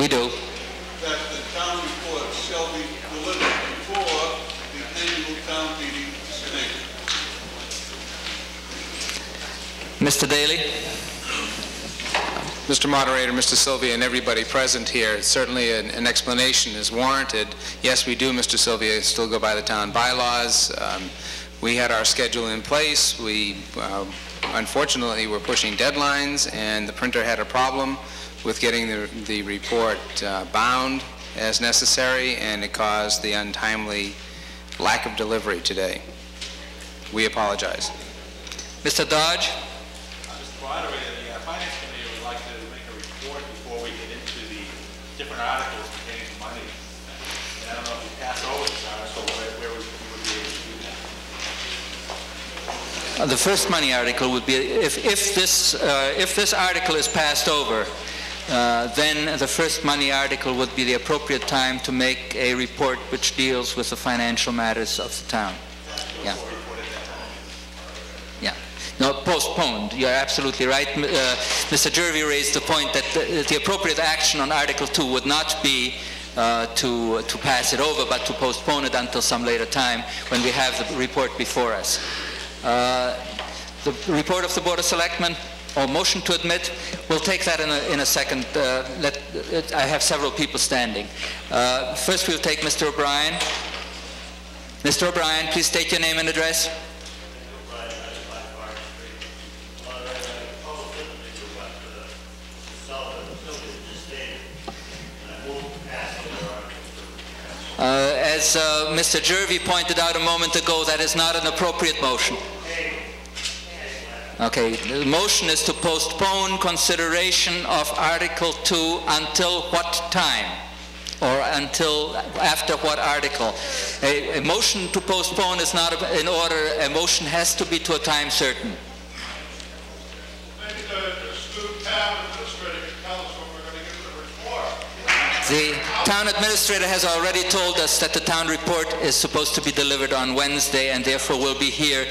We do. That the town report shall be delivered before the annual town meeting is in April. Mr. Daly? Mr. Moderator, Mr. Sylvia, and everybody present here, certainly an explanation is warranted. Yes, we do, Mr. Sylvia, still go by the town bylaws. We had our schedule in place. We, unfortunately, were pushing deadlines, and the printer had a problem with getting the report bound as necessary, and it caused the untimely lack of delivery today. We apologize. Mr. Dodge? Mr. Moderator, the Finance Committee would like to make a report before we get into the different articles pertaining to money. And I don't know if we pass over this article, where we would be able to do that. The first money article would be, if this article is passed over, then the first money article would be the appropriate time to make a report which deals with the financial matters of the town. Yeah. Yeah. No, postponed. You're absolutely right. Mr. Jervie raised the point that the appropriate action on Article 2 would not be to pass it over, but to postpone it until some later time when we have the report before us. The report of the Board of Selectmen, or motion to admit, we'll take that in a second. I have several people standing. First we'll take Mr. O'Brien. Mr. O'Brien, please state your name and address. As Mr. Jervie pointed out a moment ago, that is not an appropriate motion. Okay, the motion is to postpone consideration of Article 2 until what time? Or until after what article? A motion to postpone is not in order. A motion has to be to a time certain. Maybe the astute town administrator can tell us when we're going to get the report. The town administrator has already told us that the town report is supposed to be delivered on Wednesday and therefore will be here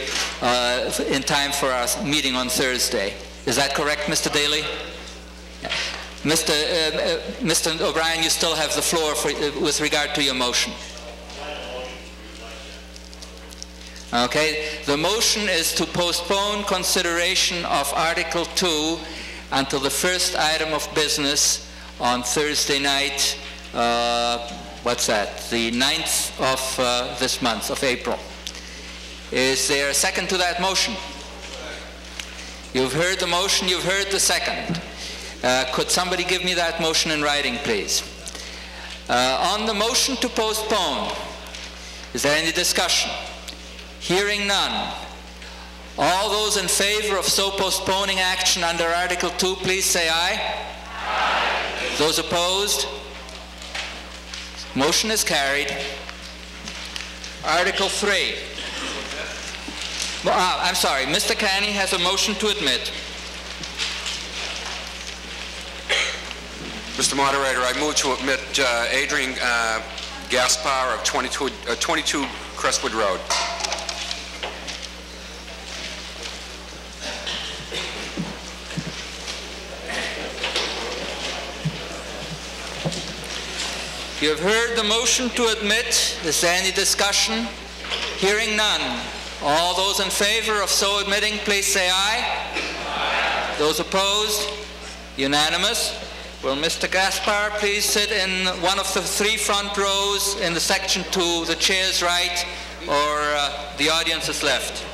in time for our meeting on Thursday. Is that correct, Mr. Daly? Yeah. Mr. O'Brien, you still have the floor with regard to your motion. Okay, the motion is to postpone consideration of Article 2 until the first item of business on Thursday night, what's that, the 9th of this month, of April. Is there a second to that motion? You've heard the motion, you've heard the second. Could somebody give me that motion in writing, please? On the motion to postpone, is there any discussion? Hearing none. All those in favor of so postponing action under Article 2, please say aye. Aye. Those opposed? Motion is carried. Article 3. I'm sorry, Mr. Canny has a motion to admit. Mr. Moderator, I move to admit Adrian Gaspar of 22 Crestwood Road. You have heard the motion to admit. Is there any discussion? Hearing none. All those in favor of so admitting, please say aye. Aye. Those opposed? Unanimous. Will Mr. Gaspar please sit in one of the 3 front rows in the section to the chair's right, or the audience's left?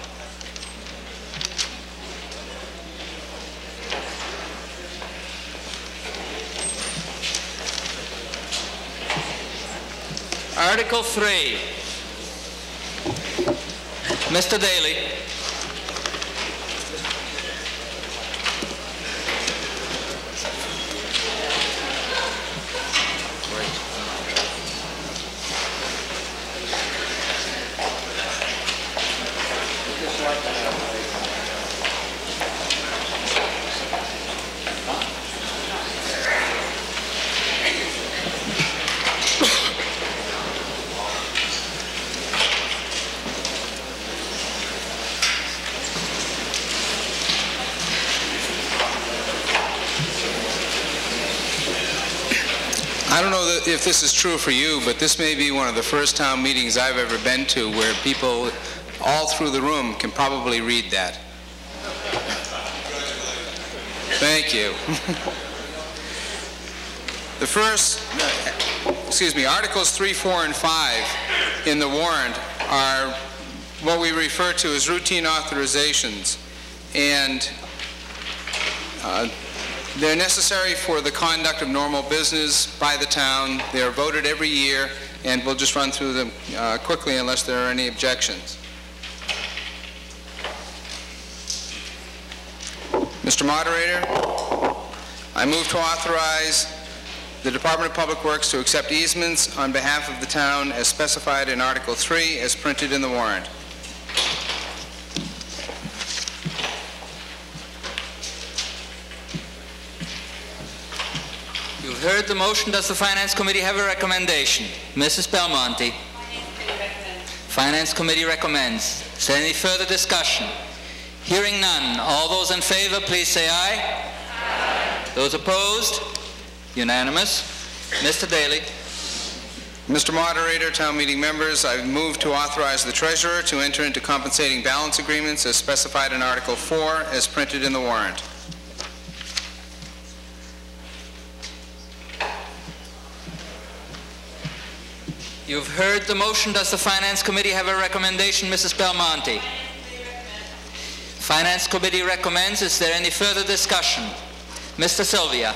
Article 3. Mr. Daly. I don't know if this is true for you, but this may be one of the first town meetings I've ever been to where people all through the room can probably read that. Thank you. The first, Articles 3, 4, and 5 in the warrant are what we refer to as routine authorizations, and they're necessary for the conduct of normal business by the town. They are voted every year, and we'll just run through them quickly unless there are any objections. Mr. Moderator, I move to authorize the Department of Public Works to accept easements on behalf of the town as specified in Article 3 as printed in the warrant. You've heard the motion. Does the Finance Committee have a recommendation? Mrs. Belmonte. Finance Committee recommends. Is there any further discussion? Hearing none. All those in favor, please say aye. Aye. Those opposed? Unanimous. Mr. Daly. Mr. Moderator, town meeting members, I move to authorize the treasurer to enter into compensating balance agreements as specified in Article 4 as printed in the warrant. You've heard the motion. Does the Finance Committee have a recommendation? Mrs. Belmonte. Finance Committee recommends. Is there any further discussion? Mr. Sylvia.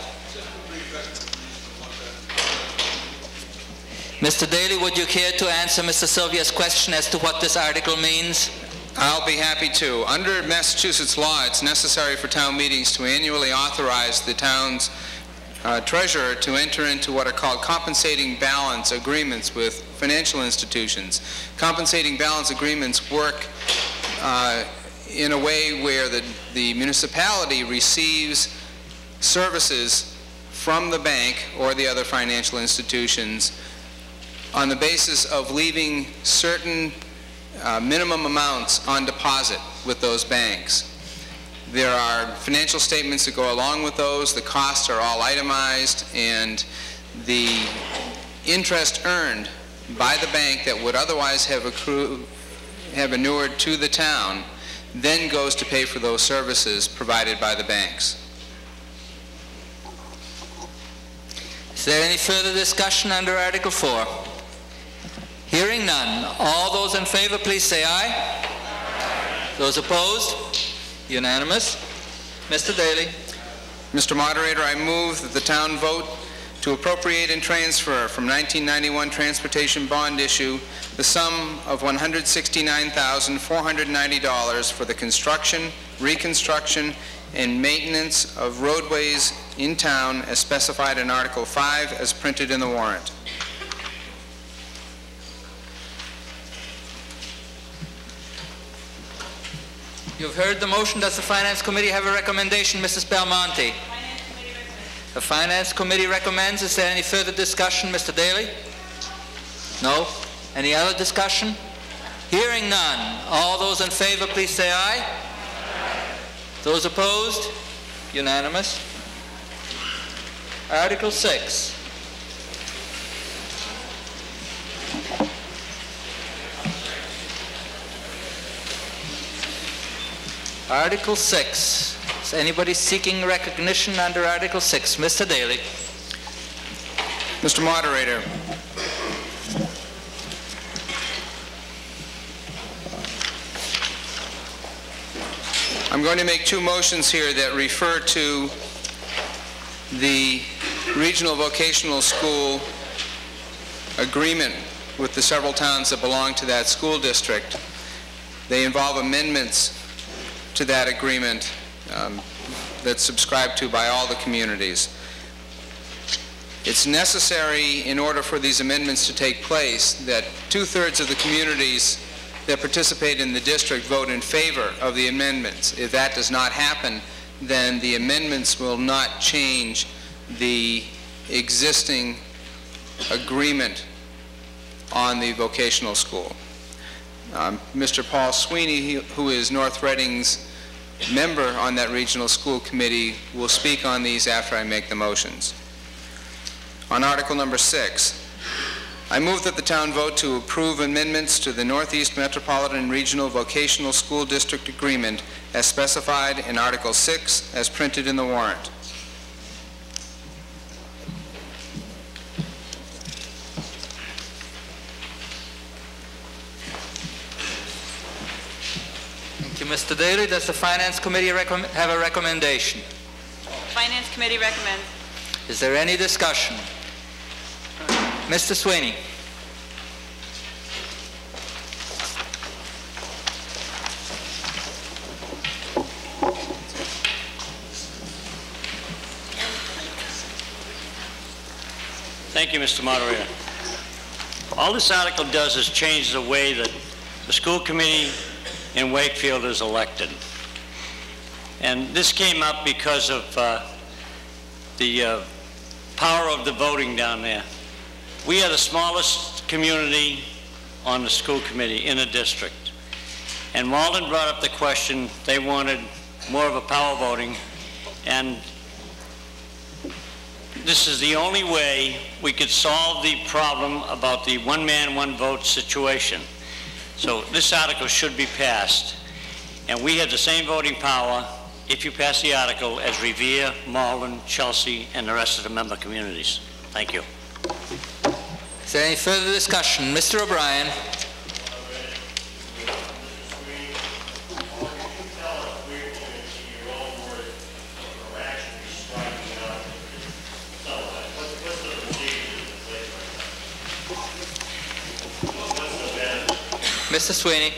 Mr. Daly, would you care to answer Mr. Sylvia's question as to what this article means? I'll be happy to. Under Massachusetts law, it's necessary for town meetings to annually authorize the town's treasurer to enter into what are called compensating balance agreements with financial institutions. Compensating balance agreements work in a way where the municipality receives services from the bank or the other financial institutions on the basis of leaving certain minimum amounts on deposit with those banks. There are financial statements that go along with those. The costs are all itemized, and the interest earned by the bank that would otherwise have inured to the town then goes to pay for those services provided by the banks. Is there any further discussion under Article 4? Hearing none. All those in favor, please say aye. Aye. Those opposed? Unanimous. Mr. Daly. Mr. Moderator, I move that the town vote to appropriate and transfer from 1991 transportation bond issue the sum of $169,490 for the construction, reconstruction, and maintenance of roadways in town as specified in Article 5 as printed in the warrant. You've heard the motion. Does the Finance Committee have a recommendation? Mrs. Belmonte. Finance Committee recommends. The Finance Committee recommends. Is there any further discussion? Mr. Daly? No? Any other discussion? Hearing none. All those in favor, please say aye. Aye. Those opposed? Unanimous. Article 6. Article 6. Is anybody seeking recognition under Article 6? Mr. Daly. Mr. Moderator, I'm going to make two motions here that refer to the regional vocational school agreement with the several towns that belong to that school district. They involve amendments to that agreement that's subscribed to by all the communities. It's necessary in order for these amendments to take place that 2/3 of the communities that participate in the district vote in favor of the amendments. If that does not happen, then the amendments will not change the existing agreement on the vocational school. Mr. Paul Sweeney, who is North Reading's member on that regional school committee, will speak on these after I make the motions. On Article number 6, I move that the town vote to approve amendments to the Northeast Metropolitan Regional Vocational School District Agreement as specified in Article 6 as printed in the warrant. Thank you, Mr. Daly. Does the Finance Committee have a recommendation? Finance Committee recommends. Is there any discussion? Mr. Sweeney. Thank you, Mr. Moderator. All this article does is change the way that the school committee in Wakefield is elected. And this came up because of the power of the voting down there. We are the smallest community on the school committee in the district. And Malden brought up the question, they wanted more of a power voting, and this is the only way we could solve the problem about the one man, one vote situation. So this article should be passed. And we have the same voting power if you pass the article as Revere, Malden, Chelsea, and the rest of the member communities. Thank you. Is there any further discussion? Mr. O'Brien. Mr. Sweeney.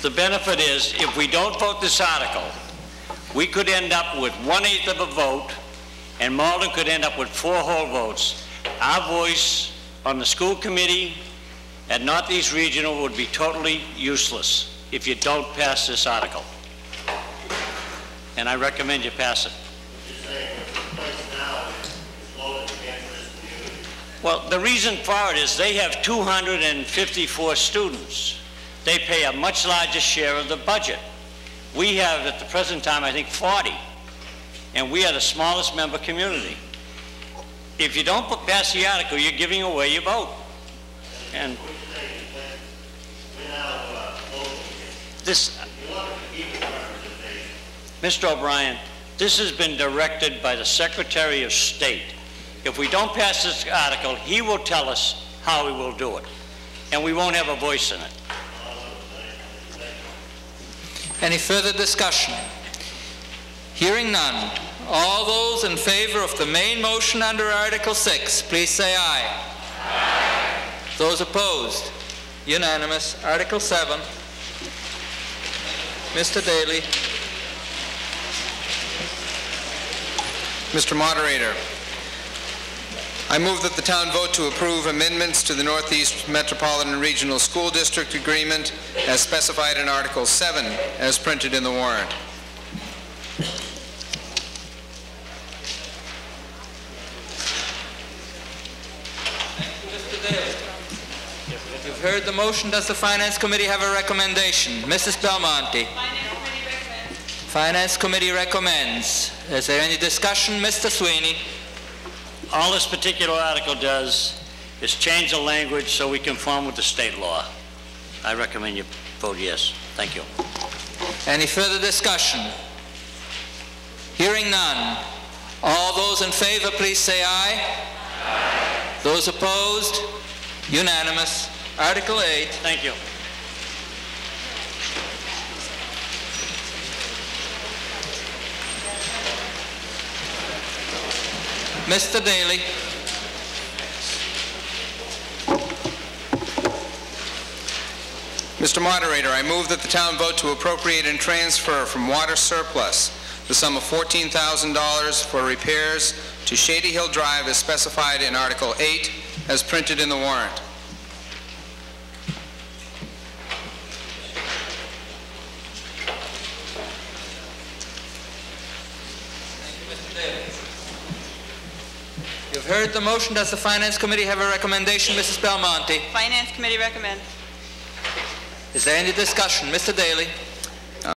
The benefit is, if we don't vote this article, we could end up with 1/8 of a vote, and Malden could end up with 4 whole votes. Our voice on the school committee at Northeast Regional would be totally useless if you don't pass this article. And I recommend you pass it. Well, the reason for it is they have 254 students. They pay a much larger share of the budget. We have, at the present time, I think 40, and we are the smallest member community. If you don't pass the article, you're giving away your vote. And this, Mr. O'Brien, this has been directed by the Secretary of State. If we don't pass this article, he will tell us how he will do it, and we won't have a voice in it. Any further discussion? Hearing none. All those in favor of the main motion under Article 6, please say aye. Aye. Those opposed? Unanimous. Article 7. Mr. Daly. Mr. Moderator, I move that the town vote to approve amendments to the Northeast Metropolitan Regional School District Agreement as specified in Article 7 as printed in the warrant. Mr. Daly. You've heard the motion. Does the Finance Committee have a recommendation? Mrs. Belmonte. Finance Committee recommends. Is there any discussion? Mr. Sweeney. All this particular article does is change the language so we conform with the state law. I recommend you vote yes. Thank you. Any further discussion? Hearing none. All those in favor, please say aye. Aye. Those opposed? Unanimous. Article 8. Thank you. Mr. Daly. Mr. Moderator, I move that the town vote to appropriate and transfer from water surplus the sum of $14,000 for repairs to Shady Hill Drive as specified in Article 8 as printed in the warrant. You've heard the motion. Does the Finance Committee have a recommendation? Mrs. Belmonte. Finance Committee recommends. Is there any discussion? Mr. Daly.